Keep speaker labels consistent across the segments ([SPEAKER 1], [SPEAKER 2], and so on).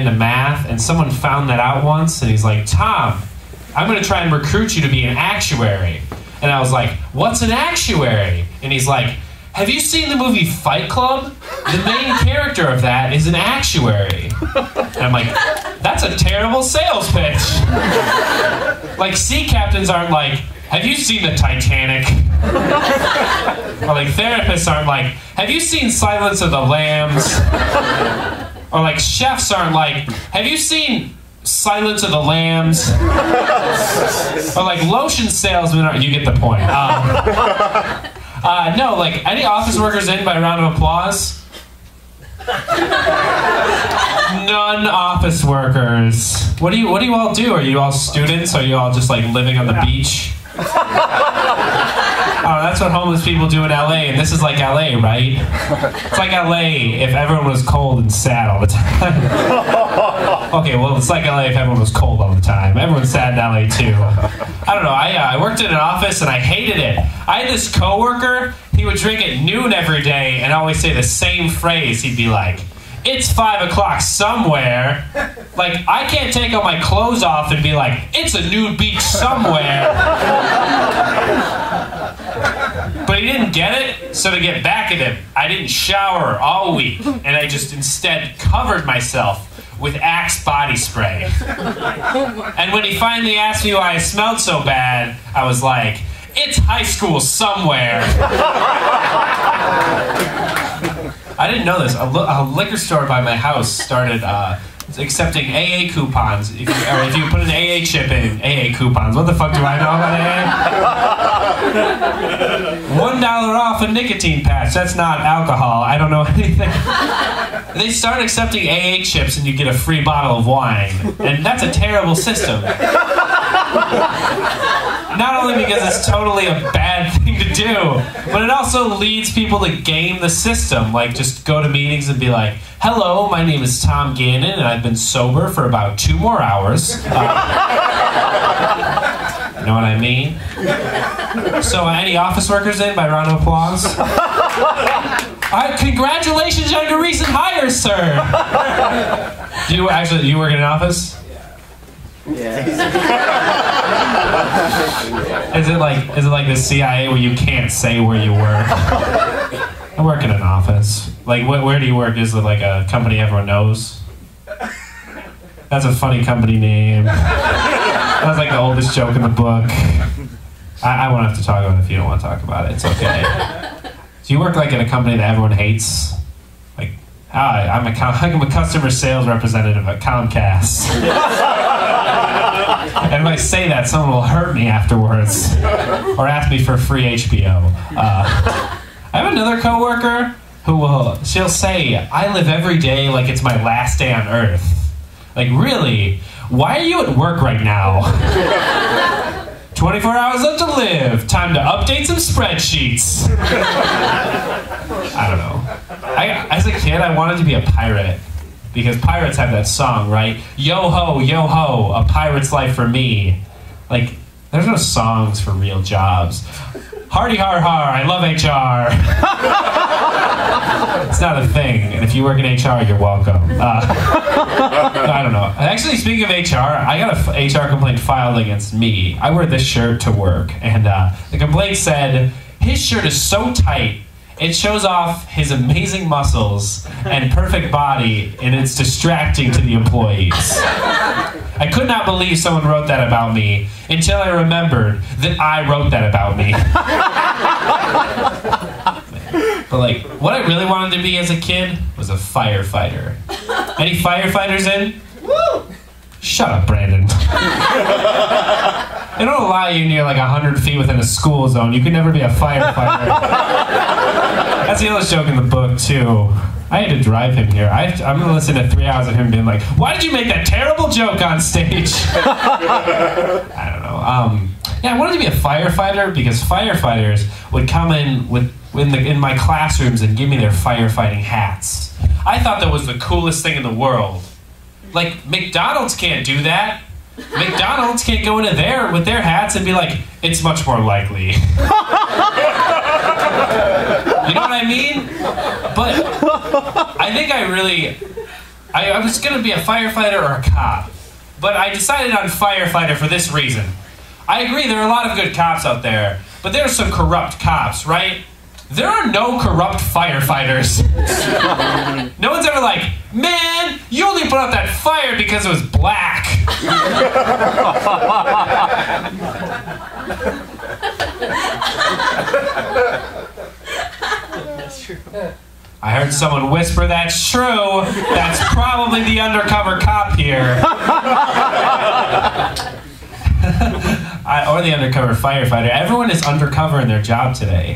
[SPEAKER 1] into math, and someone found that out once, and he's like, Tom, I'm going to try and recruit you to be an actuary. And I was like, what's an actuary? And he's like, have you seen the movie Fight Club? The main character of that is an actuary. And I'm like, that's a terrible sales pitch. Like, sea captains aren't like, have you seen the Titanic? Or like, therapists aren't like, have you seen Silence of the Lambs? Or like, chefs aren't like, have you seen Silence of the Lambs? Or like, lotion salesmen aren't, you get the point. No, like, any office workers in by round of applause? None office workers. What do you all do? Are you all students? Are you all just like living on the beach? Oh, that's what homeless people do in LA, and this is like LA, right? It's like LA if everyone was cold and sad all the time. Okay, well, it's like LA if everyone was cold all the time. Everyone's sad in LA too. I don't know, I worked in an office and I hated it. I had this coworker, he would drink at noon every day and always say the same phrase. He'd be like, it's 5 o'clock somewhere. Like, I can't take all my clothes off and be like, it's a nude beach somewhere. But he didn't get it, so to get back at him, I didn't shower all week, and I just instead covered myself with Axe body spray. And when he finally asked me why I smelled so bad, I was like, it's high school somewhere. I didn't know this. A liquor store by my house started accepting AA coupons. If you put an AA chip in, AA coupons. What the fuck do I know about AA? $1 off a nicotine patch. That's not alcohol. I don't know anything. They start accepting AA chips and you get a free bottle of wine. And that's a terrible system. Not only because it's totally a bad thing to do, but it also leads people to game the system. Like, just go to meetings and be like, hello, my name is Tom Gannon, and I've been sober for about 2 more hours. You know what I mean? So, any office workers in by round of applause? Congratulations on your recent hire, sir! Do you work in an office?
[SPEAKER 2] Yeah.
[SPEAKER 1] Is it like the CIA where you can't say where you work? I work in an office. Like, where do you work? Is it like a company everyone knows? That's a funny company name. That's like the oldest joke in the book. I won't have to talk about it if you don't want to talk about it. It's okay. Do you work like in a company that everyone hates? Like, I'm a customer sales representative at Comcast. And if I say that, someone will hurt me afterwards. Or ask me for free HBO. I have another coworker who she'll say, I live every day like it's my last day on Earth. Like, really? Why are you at work right now? 24 hours left to live. Time to update some spreadsheets. I don't know. As a kid, I wanted to be a pirate. Because pirates have that song, right? Yo ho, a pirate's life for me. Like, there's no songs for real jobs. Hardy har har, I love HR. It's not a thing, and if you work in HR, you're welcome. I don't know. Actually, speaking of HR, I got a HR complaint filed against me. I wear this shirt to work, and the complaint said, his shirt is so tight, it shows off his amazing muscles and perfect body, and it's distracting to the employees. I could not believe someone wrote that about me until I remembered that I wrote that about me. But like, what I really wanted to be as a kid was a firefighter. Any firefighters in? Woo! Shut up, Brandon. They don't allow you near like 100 feet within a school zone. You could never be a firefighter. That's the oldest joke in the book, too. I had to drive him here. I'm going to listen to 3 hours of him being like, why did you make that terrible joke on stage? I don't know. Yeah, I wanted to be a firefighter because firefighters would come in in my classrooms and give me their firefighting hats. I thought that was the coolest thing in the world. Like, McDonald's can't do that. McDonald's can't go into there with their hats and be like, it's much more likely. You know what I mean? But I think I I was gonna be a firefighter or a cop, but I decided on firefighter for this reason. I agree there are a lot of good cops out there, but there are some corrupt cops, right? There are no corrupt firefighters. No one's ever like, man, you only put out that fire because it was black.
[SPEAKER 2] That's true.
[SPEAKER 1] I heard someone whisper, that's true. That's probably the undercover cop here. Or the undercover firefighter. Everyone is undercover in their job today.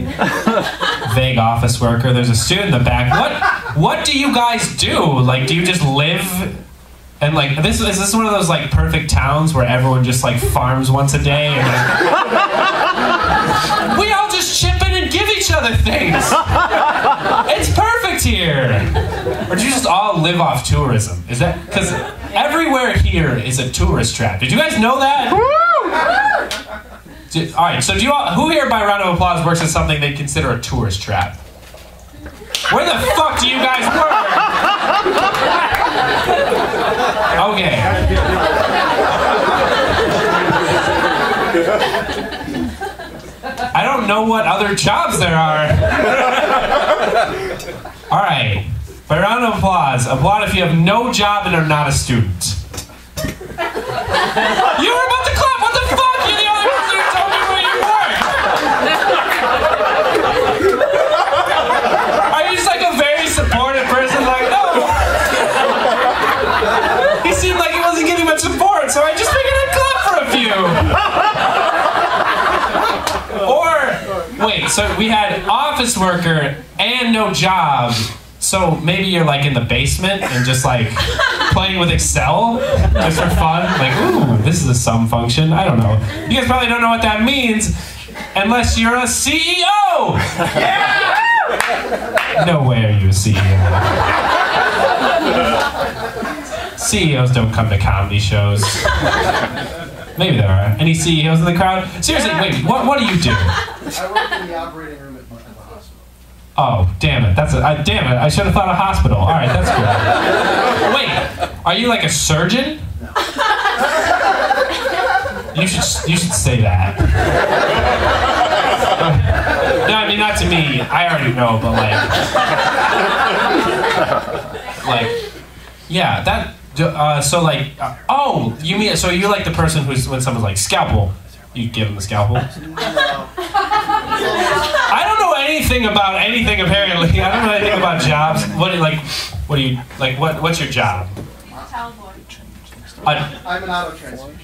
[SPEAKER 1] Vague office worker. There's a student in the back. What do you guys do? Like, do you just live? And like, is this one of those like perfect towns where everyone just like farms once a day? And, like, we all just chip in and give each other things. It's perfect here. Or do you just all live off tourism? Is that because everywhere here is a tourist trap? Did you guys know that? All right. So who here, by round of applause, works at something they consider a tourist trap? Where the fuck do you guys work? Okay. I don't know what other jobs there are. All right. By round of applause, applaud if you have no job and are not a student. You were about to clap. What the fuck? You're the only person who told me where you work. Are you just like a very supportive person? Like, no. He seemed like he wasn't getting much support, so I just figured I'd clap for a few. Or, wait, so we had office worker and no job. So maybe you're like in the basement and just like playing with Excel just for fun. Like, ooh, this is a sum function. I don't know. You guys probably don't know what that means unless you're a CEO. Yeah! No way are you a CEO. CEOs don't come to comedy shows. Maybe there are. Any CEOs in the crowd? Seriously, wait, what do you do?
[SPEAKER 3] I work in the operating room at the hospital.
[SPEAKER 1] Oh, damn it. Damn it. I should have thought a hospital. All right, that's good. Wait, are you like a surgeon?
[SPEAKER 3] No.
[SPEAKER 1] You should say that. No, I mean, not to me. I already know, but like, yeah, that. So like, oh, you mean so you're like the person who's when someone's like scalpel, you give them the scalpel.
[SPEAKER 3] No.
[SPEAKER 1] I don't know anything about anything apparently. I don't know anything about jobs. What's your job?
[SPEAKER 4] Towel boy.
[SPEAKER 3] I'm an auto transfusionist.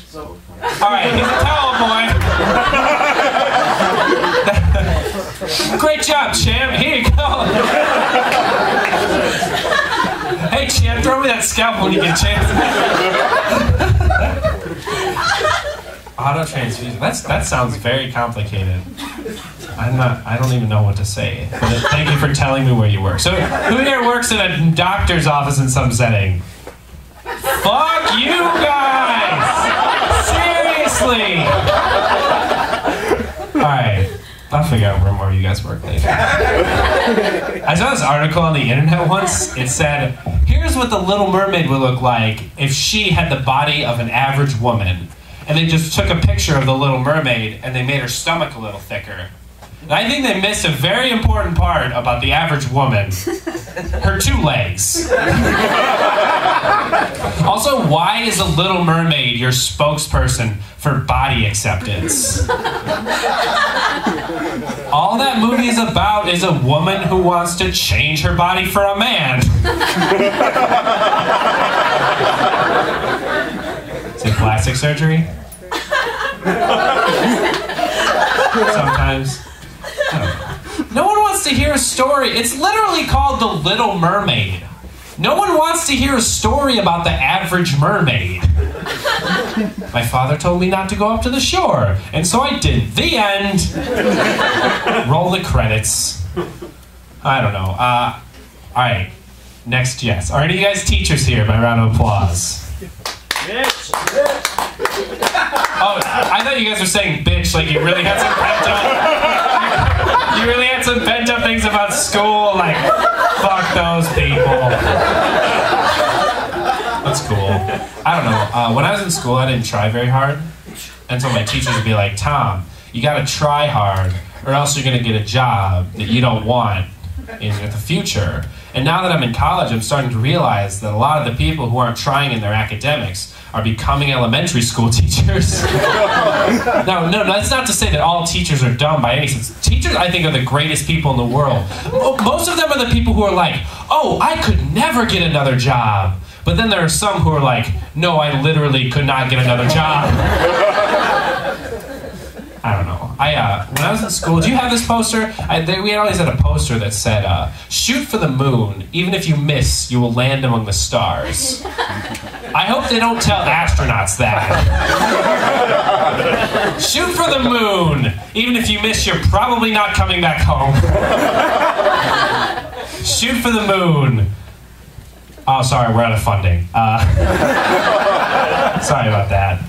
[SPEAKER 3] So.
[SPEAKER 1] All right, he's a towel boy. Great job, champ. Here you go. Hey, champ, throw me that scalpel when you get a chance. Auto transfusion. That sounds very complicated. I don't even know what to say. But thank you for telling me where you work. So, who here works in a doctor's office in some setting? Fuck you guys! Seriously! Alright. I'll figure out where more of you guys work later. I saw this article on the internet once. It said, here's what the Little Mermaid would look like if she had the body of an average woman. And they just took a picture of the Little Mermaid and they made her stomach a little thicker. And I think they missed a very important part about the average woman. Her two legs. Also, why is the Little Mermaid your spokesperson for body acceptance? All that movie is about is a woman who wants to change her body for a man. Is it plastic surgery? Sometimes. No one wants to hear a story. It's literally called The Little Mermaid. No one wants to hear a story about the average mermaid. My father told me not to go up to the shore, and so I did. The end. Roll the credits. I don't know. All right. Next, yes. Are any of you guys teachers here by round of applause?
[SPEAKER 2] Bitch.
[SPEAKER 1] Oh, I thought you guys were saying bitch, like you really had some pent up. You really had some pent up things about school, like fuck those people. It's cool. I don't know. When I was in school, I didn't try very hard. And so my teachers would be like, Tom, you gotta try hard or else you're gonna get a job that you don't want in the future. And now that I'm in college, I'm starting to realize that a lot of the people who aren't trying in their academics are becoming elementary school teachers. No, that's not to say that all teachers are dumb by any sense. Teachers, I think, are the greatest people in the world. Most of them are the people who are like, oh, I could never get another job. But then there are some who are like, no, I literally could not get another job. I don't know. When I was in school, do you have this poster? We always had a poster that said, shoot for the moon. Even if you miss, you will land among the stars. I hope they don't tell astronauts that. Shoot for the moon. Even if you miss, you're probably not coming back home. Shoot for the moon. Oh, sorry, we're out of funding. Sorry about that.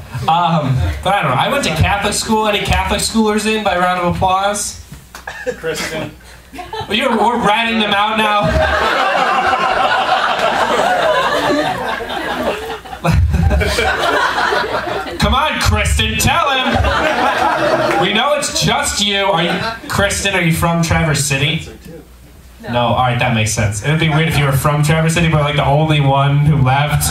[SPEAKER 1] But I don't know. I went to Catholic school. Any Catholic schoolers in by round of applause?
[SPEAKER 2] Kristen.
[SPEAKER 1] We're ratting them out now. Come on, Kristen, tell him. We know it's just you. Kristen, are you from Traverse City? No, all right, that makes sense. It would be weird if you were from Traverse City, but like the only one who left.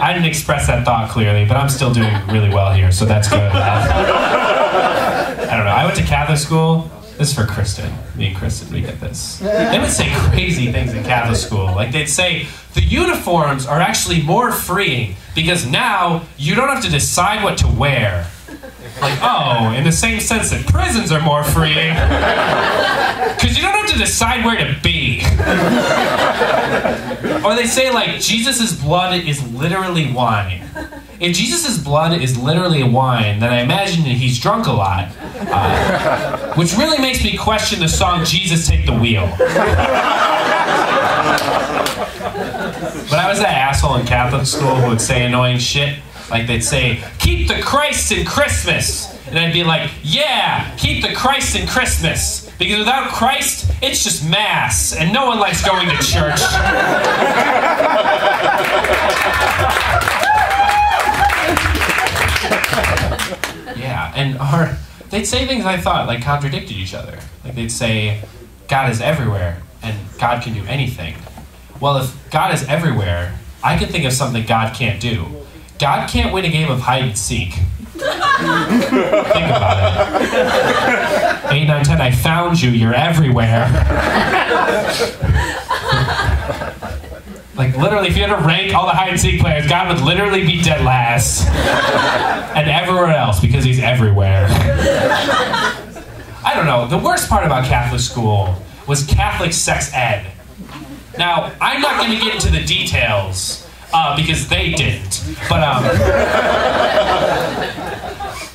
[SPEAKER 1] I didn't express that thought clearly, but I'm still doing really well here, so that's good. I don't know. I went to Catholic school. This is for Kristen. Me and Kristen, we get this. They would say crazy things in Catholic school. Like they'd say, the uniforms are actually more freeing because now you don't have to decide what to wear. Like, oh, in the same sense that prisons are more freeing. Because you don't have to decide where to be. Or they say, like, Jesus' blood is literally wine. If Jesus' blood is literally wine, then I imagine that he's drunk a lot. Which really makes me question the song, Jesus Take the Wheel. But I was that asshole in Catholic school who would say annoying shit. Like they'd say, keep the Christ in Christmas. And I'd be like, yeah, keep the Christ in Christmas. Because without Christ, it's just mass. And no one likes going to church. Yeah, and they'd say things I thought like contradicted each other. Like they'd say, God is everywhere, and God can do anything. Well, if God is everywhere, I can think of something God can't do. God can't win a game of hide and seek. Think about it. 8, 9, 10, I found you, you're everywhere. Like literally, if you had to rank all the hide and seek players, God would literally be dead last. And everywhere else, because he's everywhere. I don't know, the worst part about Catholic school was Catholic sex ed. Now, I'm not going to get into the details, because they didn't. But,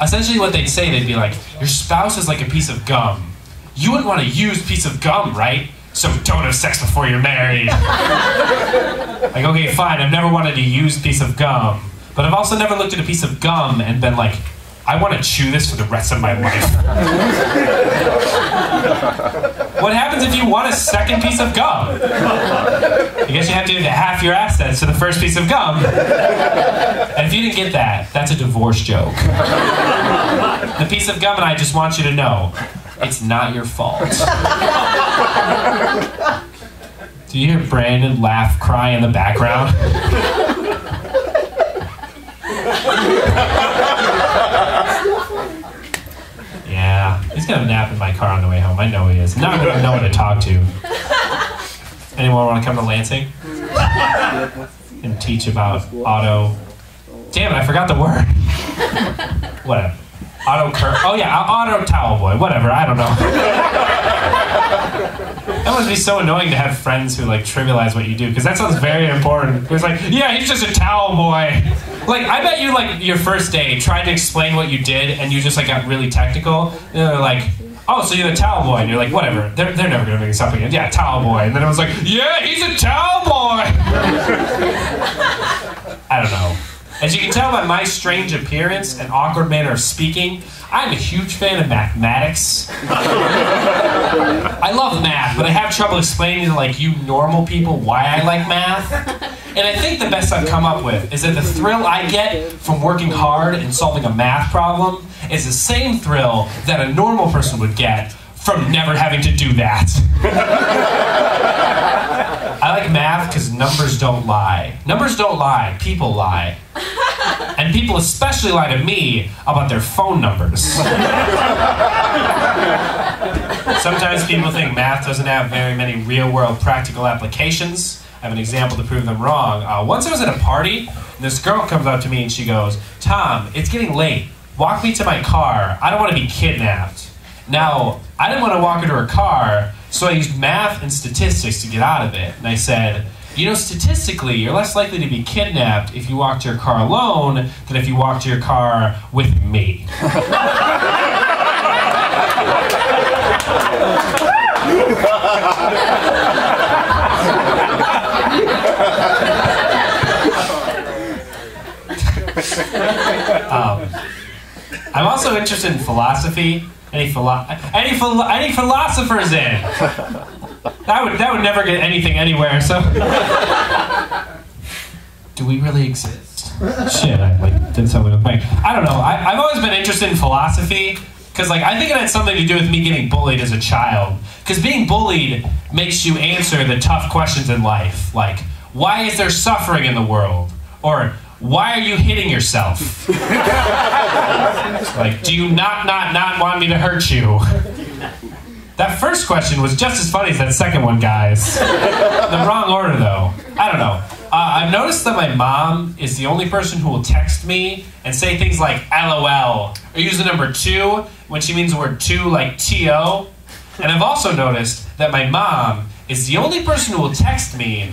[SPEAKER 1] essentially what they'd say, they'd be like, your spouse is like a piece of gum. You wouldn't want to use a piece of gum, right? So don't have sex before you're married. Like, okay, fine, I've never wanted to use a piece of gum. But I've also never looked at a piece of gum and been like, I want to chew this for the rest of my life. What happens if you want a second piece of gum? I guess you have to give half your assets to the first piece of gum. And if you didn't get that, that's a divorce joke. The piece of gum, and I just want you to know, it's not your fault. Do you hear Brandon laugh, cry in the background? Yeah, he's gonna nap in my car on the way home. I know he is. Now I'm gonna know what to talk to. Anyone want to come to Lansing and teach about auto? Damn it, I forgot the word. Whatever. Oh yeah, auto towel boy. Whatever. I don't know. That must be so annoying to have friends who like trivialize what you do, because that sounds very important. It's like, yeah, he's just a towel boy. Like, I bet you like your first day tried to explain what you did, and you just like got really technical. And they're like, oh, so you're the towel boy, and you're like, whatever. They're never gonna bring this up again. Yeah, towel boy. And then it was like, yeah, he's a towel boy. I don't know. As you can tell by my strange appearance and awkward manner of speaking, I'm a huge fan of mathematics. I love math, but I have trouble explaining to like you normal people why I like math. And I think the best I've come up with is that the thrill I get from working hard and solving a math problem is the same thrill that a normal person would get from never having to do that. I like math because numbers don't lie. Numbers don't lie, people lie. And people especially lie to me about their phone numbers. Sometimes people think math doesn't have very many real-world practical applications. I have an example to prove them wrong. Once I was at a party, and this girl comes up to me and she goes, "Tom, it's getting late. Walk me to my car. I don't want to be kidnapped." Now, I didn't want to walk her to her car, so I used math and statistics to get out of it. And I said, you know, statistically, you're less likely to be kidnapped if you walk to your car alone than if you walk to your car with me. I'm also interested in philosophy. Any philosophers in? That would never get anything anywhere. So, do we really exist? Shit, I did something with my. I don't know. I've always been interested in philosophy because, I think it had something to do with me getting bullied as a child. Because being bullied makes you answer the tough questions in life, like, why is there suffering in the world? Or, why are you hitting yourself? Do you not want me to hurt you? That first question was just as funny as that second one, guys. The wrong order, though. I don't know. I've noticed that my mom is the only person who will text me and say things like LOL, or use the number 2 when she means the word 2, like T-O. And I've also noticed that my mom is the only person who will text me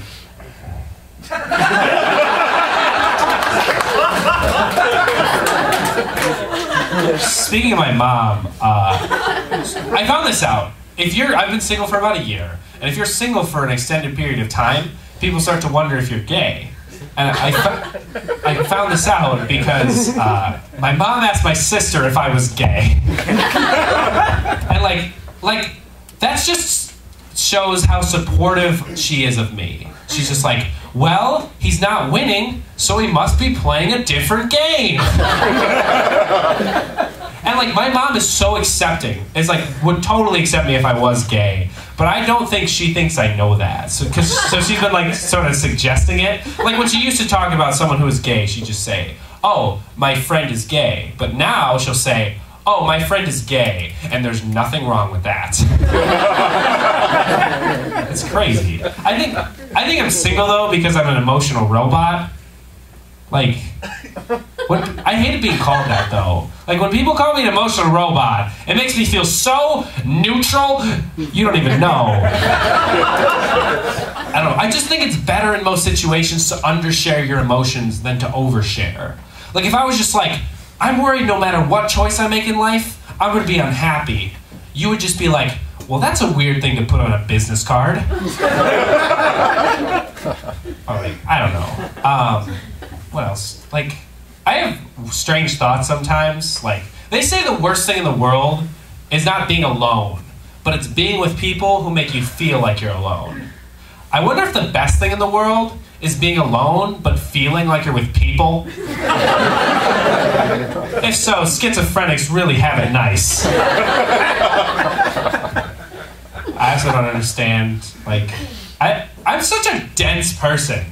[SPEAKER 1] Speaking of my mom, I found this out. I've been single for about a year, and if you're single for an extended period of time, people start to wonder if you're gay. And I found this out because my mom asked my sister if I was gay. And that just shows how supportive she is of me. She's just like, well, he's not winning, so he must be playing a different game. And my mom is so accepting. It's would totally accept me if I was gay. But I don't think she thinks I know that. So she's been sort of suggesting it. When she used to talk about someone who was gay, she'd just say, oh, my friend is gay. But now she'll say, oh, my friend is gay, and there's nothing wrong with that. It's crazy. I think I'm single though because I'm an emotional robot. I hate being called that though. When people call me an emotional robot, it makes me feel so neutral, you don't even know. I don't know. I just think it's better in most situations to undershare your emotions than to overshare. If I was just I'm worried no matter what choice I make in life, I'm going to be unhappy. You would just be like, well, that's a weird thing to put on a business card. I don't know. What else? I have strange thoughts sometimes. They say the worst thing in the world is not being alone, but it's being with people who make you feel like you're alone. I wonder if the best thing in the world is being alone, but feeling like you're with people. If so, schizophrenics really have it nice. I also don't understand, I'm such a dense person.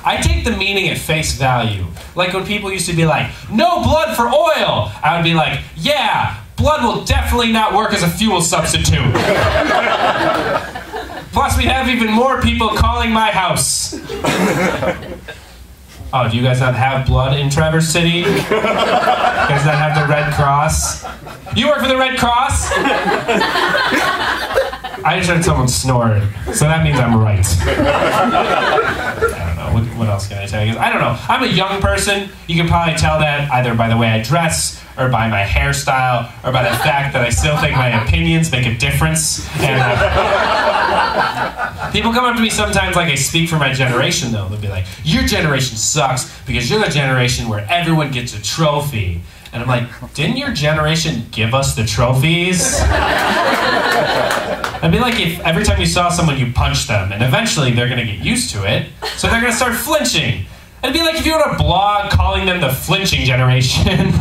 [SPEAKER 1] I take the meaning at face value. When people used to be like, no blood for oil, I would be like, yeah, blood will definitely not work as a fuel substitute. Plus, we have even more people calling my house. Oh, do you guys not have blood in Traverse City? You guys not have the Red Cross? You work for the Red Cross? I just heard someone snoring, so that means I'm right. I don't know. What else can I tell you? I don't know. I'm a young person. You can probably tell that either by the way I dress, or by my hairstyle, or by the fact that I still think my opinions make a difference. And people come up to me sometimes I speak for my generation, though. They'll be like, your generation sucks because you're the generation where everyone gets a trophy. And I'm like, didn't your generation give us the trophies? It'd be like if every time you saw someone, you punched them, and eventually they're gonna get used to it, so they're gonna start flinching. It'd be like if you wrote a blog calling them the flinching generation.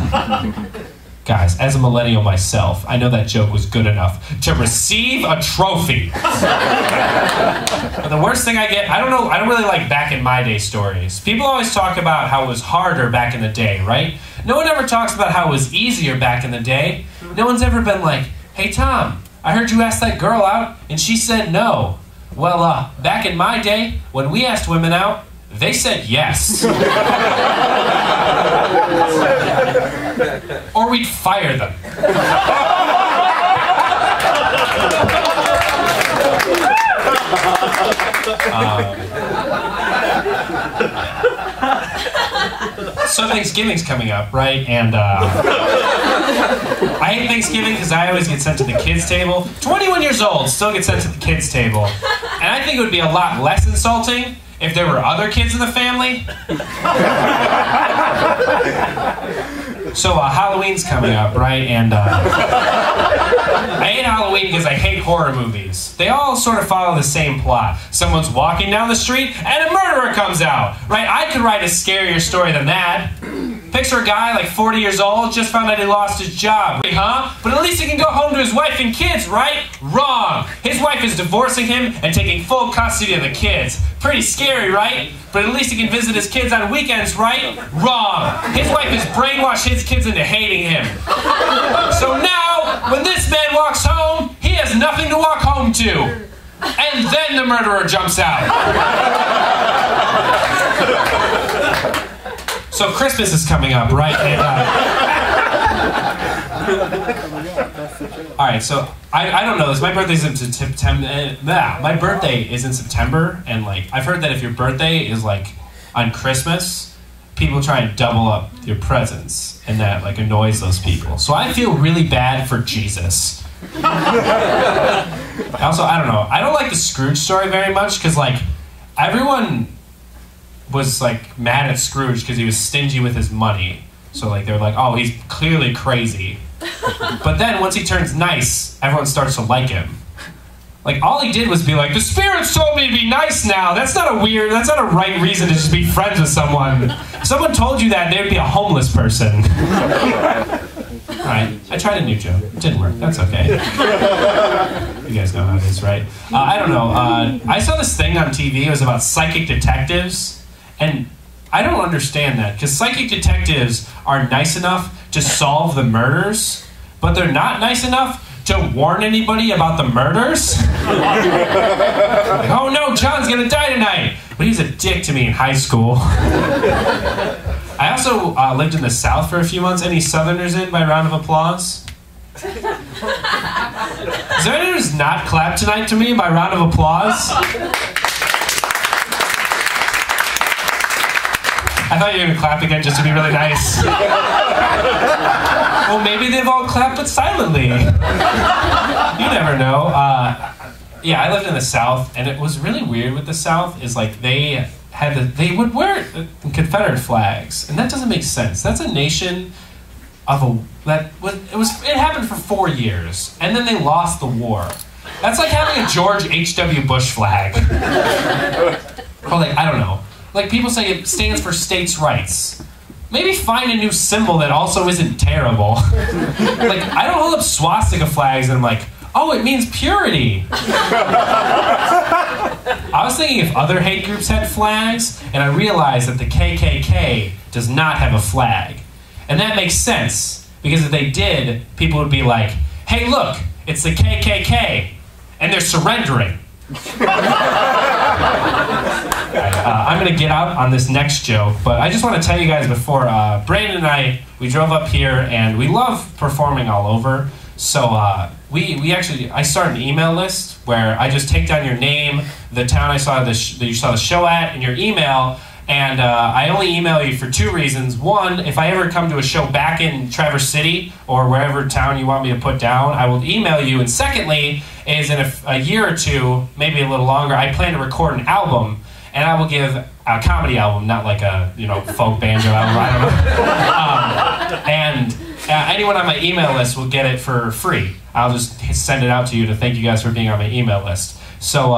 [SPEAKER 1] Guys, as a millennial myself, I know that joke was good enough to receive a trophy. But the worst thing I get, I don't really like back in my day stories. People always talk about how it was harder back in the day, right? No one ever talks about how it was easier back in the day. No one's ever been like, hey Tom, I heard you asked that girl out and she said no. Well, back in my day, when we asked women out, they said yes. Or we'd fire them. So Thanksgiving's coming up, right? And I hate Thanksgiving because I always get sent to the kids' table. 21 years old, still get sent to the kids' table. And I think it would be a lot less insulting if there were other kids in the family. So Halloween's coming up, right? And I hate Halloween because I hate horror movies. They all sort of follow the same plot. Someone's walking down the street and a murderer comes out, right? I could write a scarier story than that. Picture a guy like 40 years old, just found out he lost his job, huh? But at least he can go home to his wife and kids, right? Wrong! His wife is divorcing him and taking full custody of the kids. Pretty scary, right? But at least he can visit his kids on weekends, right? Wrong! His wife has brainwashed his kids into hating him. So now, when this man walks home, he has nothing to walk home to. And then the murderer jumps out. So Christmas is coming up, right? And, all right, so I don't know this. My birthday's in September. My birthday is in September, and like I've heard that if your birthday is like on Christmas, people try and double up your presents, and that like annoys those people. So I feel really bad for Jesus. Also, I don't know. I don't like the Scrooge story very much because like everyone was like mad at Scrooge because he was stingy with his money. So like they were like, oh, he's clearly crazy. But then once he turns nice, everyone starts to like him. Like all he did was be like, the spirits told me to be nice now. That's not a right reason to just be friends with someone. If someone told you that, they would be a homeless person. Alright, I tried a new joke. It didn't work. That's okay. You guys know how it is, right? I don't know. I saw this thing on TV. It was about psychic detectives. And I don't understand that, because psychic detectives are nice enough to solve the murders, but they're not nice enough to warn anybody about the murders. Like, oh no, John's gonna die tonight. But he was a dick to me in high school. I also lived in the South for a few months. Any Southerners in by round of applause? Is there anyone who's not clapped tonight to me by round of applause? I thought you were going to clap again just to be really nice. Well, maybe they've all clapped, but silently. You never know. Yeah, I lived in the South, and it was really weird with the South, is like they would wear Confederate flags, and that doesn't make sense. That's a nation of it happened for 4 years, and then they lost the war. That's like having a George H.W. Bush flag. Or like, I don't know. Like people say it stands for states' rights. Maybe find a new symbol that also isn't terrible. Like, I don't hold up swastika flags and I'm like, oh, it means purity. I was thinking if other hate groups had flags, and I realized that the KKK does not have a flag. And that makes sense, because if they did, people would be like, hey look, it's the KKK, and they're surrendering. I'm going to get out on this next joke, but I just want to tell you guys before, Brandon and I, we drove up here, and we love performing all over, so I started an email list where I just take down your name, the town that you saw the show at, and your email, and I only email you for 2 reasons. One, if I ever come to a show back in Traverse City, or wherever town you want me to put down, I will email you, and secondly, is in a year or two, maybe a little longer, I plan to record an album. and I will give a comedy album, not like a folk banjo album. I don't know. And anyone on my email list will get it for free. I'll just send it out to you to thank you guys for being on my email list. So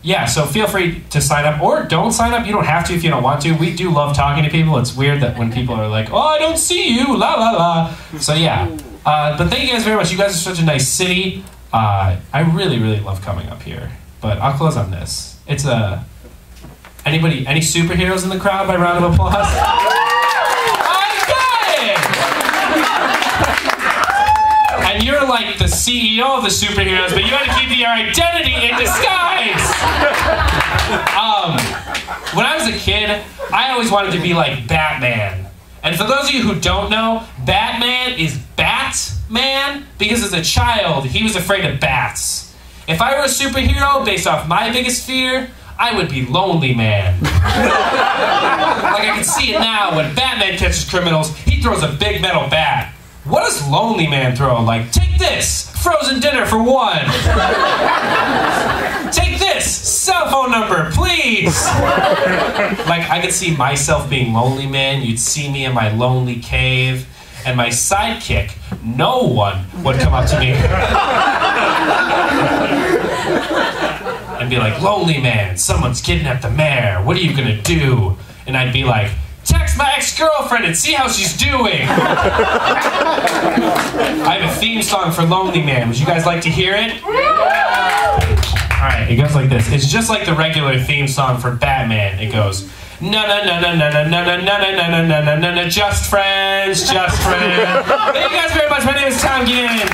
[SPEAKER 1] yeah, so feel free to sign up, or don't sign up. You don't have to if you don't want to. We do love talking to people. It's weird that when people are like, "Oh, I don't see you," la la la. So yeah, but thank you guys very much. You guys are such a nice city. I really, really love coming up here. But I'll close on this. It's any superheroes in the crowd by round of applause? I got it! And you're like the CEO of the superheroes, but you gotta keep your identity in disguise! When I was a kid, I always wanted to be like Batman. And for those of you who don't know, Batman is Batman because as a child, he was afraid of bats. If I were a superhero based off my biggest fear, I would be Lonely Man. Like I can see it now, when Batman catches criminals, he throws a big metal bat. What does Lonely Man throw? Like, take this, frozen dinner for one. Take this, cell phone number, please. Like, I could see myself being Lonely Man. You'd see me in my lonely cave. And my sidekick, no one would come up to me and be like, "Lonely Man, someone's kidnapped the mayor. What are you gonna do?" And I'd be like, "Text my ex-girlfriend and see how she's doing." I have a theme song for Lonely Man. Would you guys like to hear it? Alright, it goes like this. It's just like the regular theme song for Batman. It goes, "Na na na na na na na na na na na na na na na, just friends, just friends." Thank you guys very much. My name is Tom Gannon.